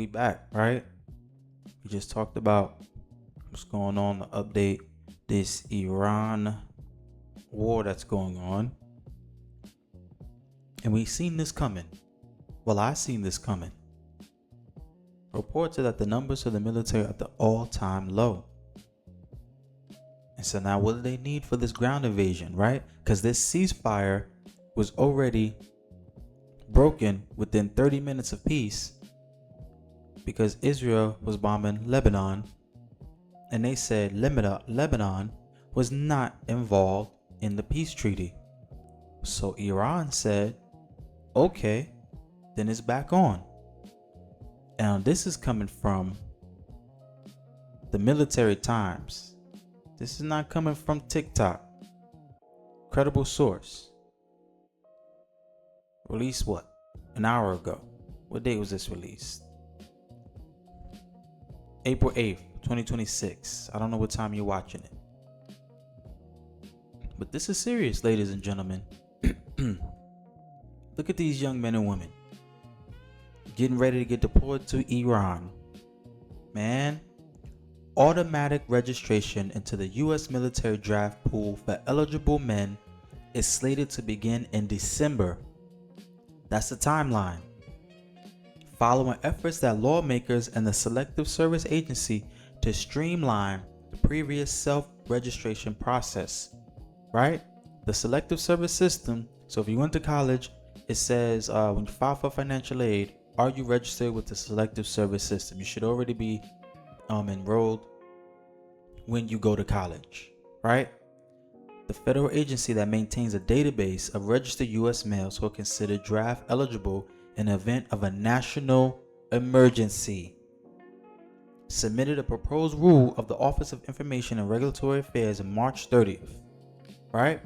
we back, right? We just talked about what's going on to update this Iran war that's going on. And we seen this coming. Well, I seen this coming. Reports are that the numbers of the military are at the all-time low. And so now what do they need for this ground invasion, right? Because this ceasefire was already broken within 30 minutes of peace because Israel was bombing Lebanon, and they said Lebanon was not involved in the peace treaty. So Iran said, okay, then it's back on. Now this is coming from the Military Times. This is not coming from TikTok. Credible source. Released what? An hour ago. What date was this released? April 8th, 2026. I don't know what time you're watching it. But this is serious, ladies and gentlemen. Look at these young men and women getting ready to get deployed to Iran. Man, automatic registration into the U.S. military draft pool for eligible men is slated to begin in December. That's the timeline. Following efforts that lawmakers and the Selective Service agency to streamline the previous self-registration process, right? The Selective Service system. So if you went to college, it says when you file for financial aid, are you registered with the Selective Service system? You should already be enrolled when you go to college, right? The federal agency that maintains a database of registered U.S. males who are considered draft eligible in the event of a national emergency submitted a proposed rule of the Office of Information and Regulatory Affairs on March 30th, right?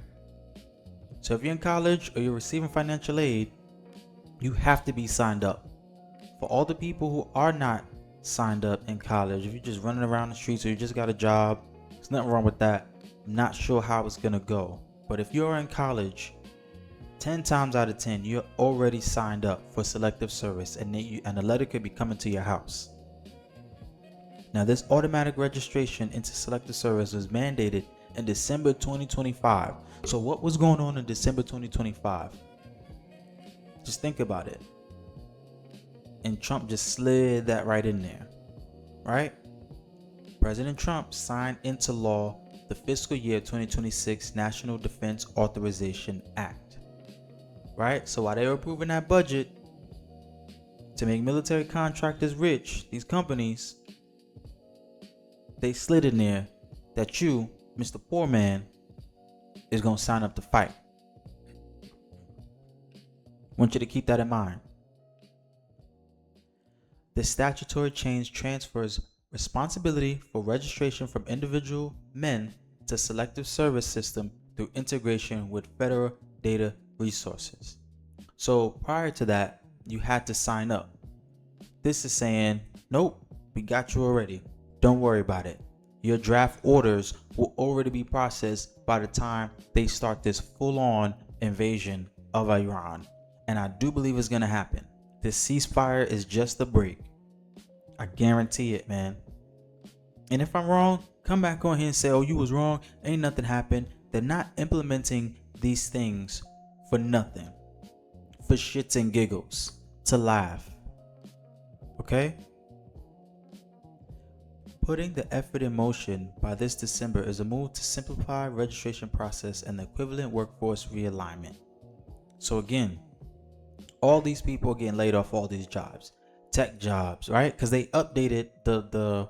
So if you're in college or you're receiving financial aid, you have to be signed up. For all the people who are not signed up in college, if you're just running around the streets or you just got a job, there's nothing wrong with that. I'm not sure how it's gonna go, but if you're in college, 10 times out of 10 you're already signed up for Selective Service, and a letter could be coming to your house. Now this automatic registration into Selective Service was mandated in December 2025. So what was going on in December 2025? Just think about it. And Trump just slid that right in there, right? President Trump signed into law the fiscal year 2026 National Defense Authorization Act, right? So while they were approving that budget to make military contractors rich, these companies, they slid in there that you, Mr. Poor Man, is going to sign up to fight. Want you to keep that in mind. The statutory change transfers responsibility for registration from individual men to Selective Service system through integration with federal data resources. So prior to that, you had to sign up. This is saying, nope, we got you already. Don't worry about it. Your draft orders will already be processed by the time they start this full-on invasion of Iran. And I do believe it's going to happen. This ceasefire is just a break. I guarantee it, man. And if I'm wrong, come back on here and say, oh, you was wrong. Ain't nothing happened. They're not implementing these things for nothing. For shits and giggles. To laugh. Okay? Putting the effort in motion by this December is a move to simplify registration process and the equivalent workforce realignment. So again, all these people are getting laid off all these jobs. Tech jobs, right? Because they updated the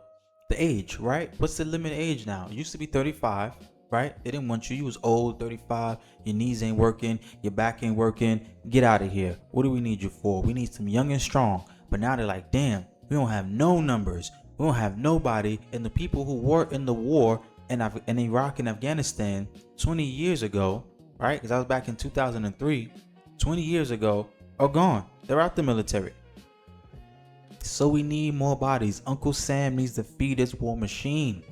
age, right? What's the limit age now? It used to be 35, right? They didn't want you. You was old, 35. Your knees ain't working. Your back ain't working. Get out of here. What do we need you for? We need some young and strong. But now they're like, damn, we don't have no numbers. We don't have nobody. And the people who were in the war in Iraq and Afghanistan 20 years ago, right? Because I was back in 2003. 20 years ago are gone. They're out the military. So we need more bodies. Uncle Sam needs to feed this war machine.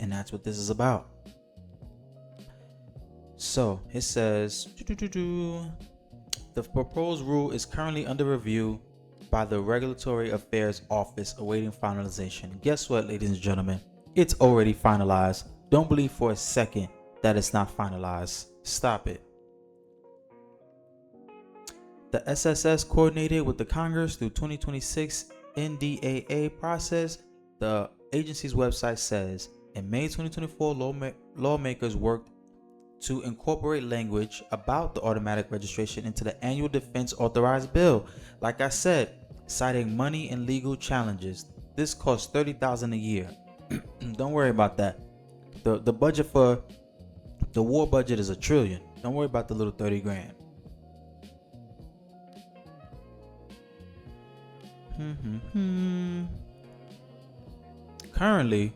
And that's what this is about. So it says, the proposed rule is currently under review by the Regulatory Affairs Office awaiting finalization. Guess what, ladies and gentlemen? It's already finalized. Don't believe for a second that it's not finalized. Stop it. The SSS coordinated with the Congress through 2026 NDAA process. The agency's website says in May 2024, lawmakers worked to incorporate language about the automatic registration into the annual defense authorized bill. Like I said, citing money and legal challenges. This costs $30,000 a year. Don't worry about that. The budget for the war budget is $1 trillion. Don't worry about the little 30 grand. Currently,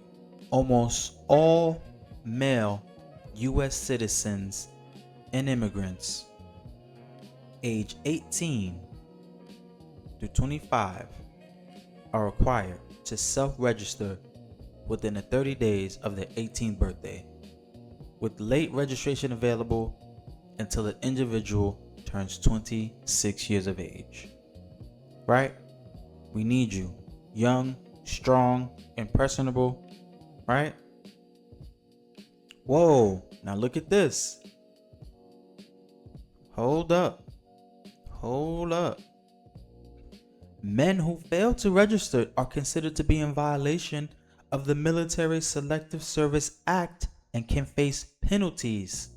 almost all male U.S. citizens and immigrants age 18 through 25 are required to self-register within the 30 days of their 18th birthday, with late registration available until an individual turns 26 years of age. Right? We need you. Young, strong, impressionable. Right? Whoa, now look at this. Hold up. Men who fail to register are considered to be in violation of the Military Selective Service Act and can face penalties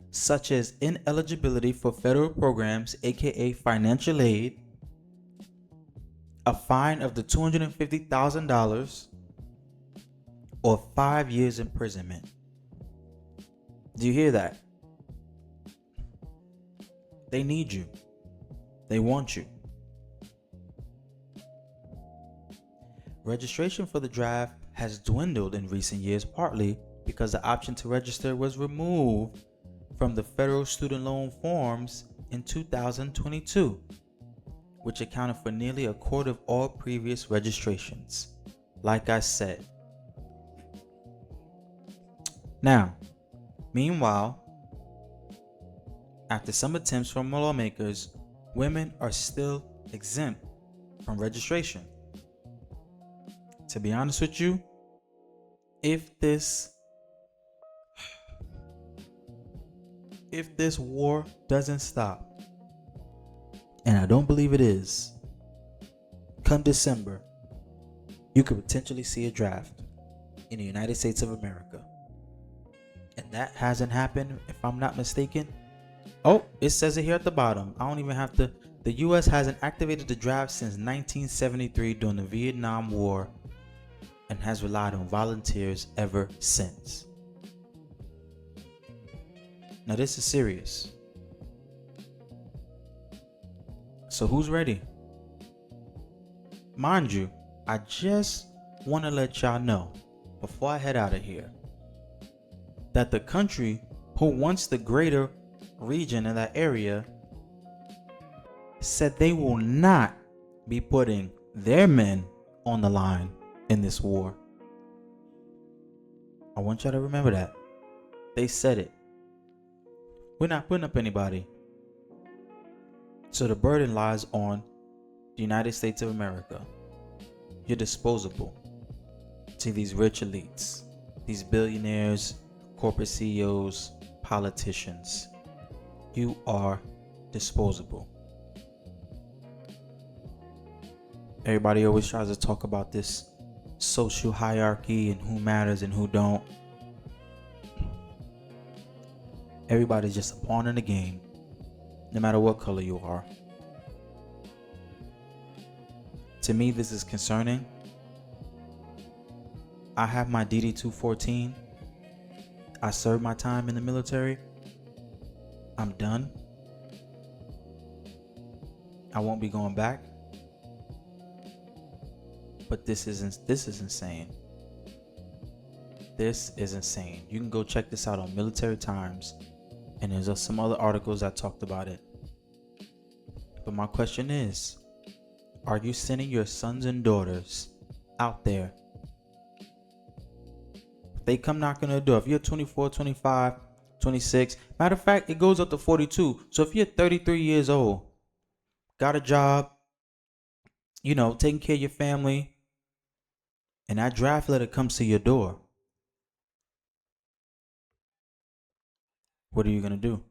such as ineligibility for federal programs, aka financial aid, a fine of the $250,000, or 5 years imprisonment. Do you hear that? They need you. They want you. Registration for the draft has dwindled in recent years, partly because the option to register was removed from the federal student loan forms in 2022, which accounted for nearly a quarter of all previous registrations. Like I said. Now, meanwhile, after some attempts from lawmakers, women are still exempt from registration. To be honest with you, if this war doesn't stop, and I don't believe it is, come December, you could potentially see a draft in the United States of America. And that hasn't happened, if I'm not mistaken. Oh, it says it here at the bottom. I don't even have to. The U.S. hasn't activated the draft since 1973 during the Vietnam War and has relied on volunteers ever since. Now this is serious. So who's ready? Mind you, I just want to let y'all know before I head out of here that the country who wants the greater region in that area said they will not be putting their men on the line in this war. I want y'all to remember that. They said it. We're not putting up anybody. So the burden lies on the United States of America. You're disposable to these rich elites, these billionaires, corporate CEOs, politicians. You are disposable. Everybody always tries to talk about this social hierarchy and who matters and who don't. Everybody's just a pawn in the game, no matter what color you are. To me, this is concerning. I have my DD-214. I served my time in the military. I'm done. I won't be going back. But this is insane. This is insane. You can go check this out on Military Times, and there's some other articles that talked about it. But my question is, are you sending your sons and daughters out there? They come knocking on the door. If you're 24, 25, 26, matter of fact, it goes up to 42. So if you're 33 years old, got a job, taking care of your family, and that draft letter comes to your door, what are you going to do?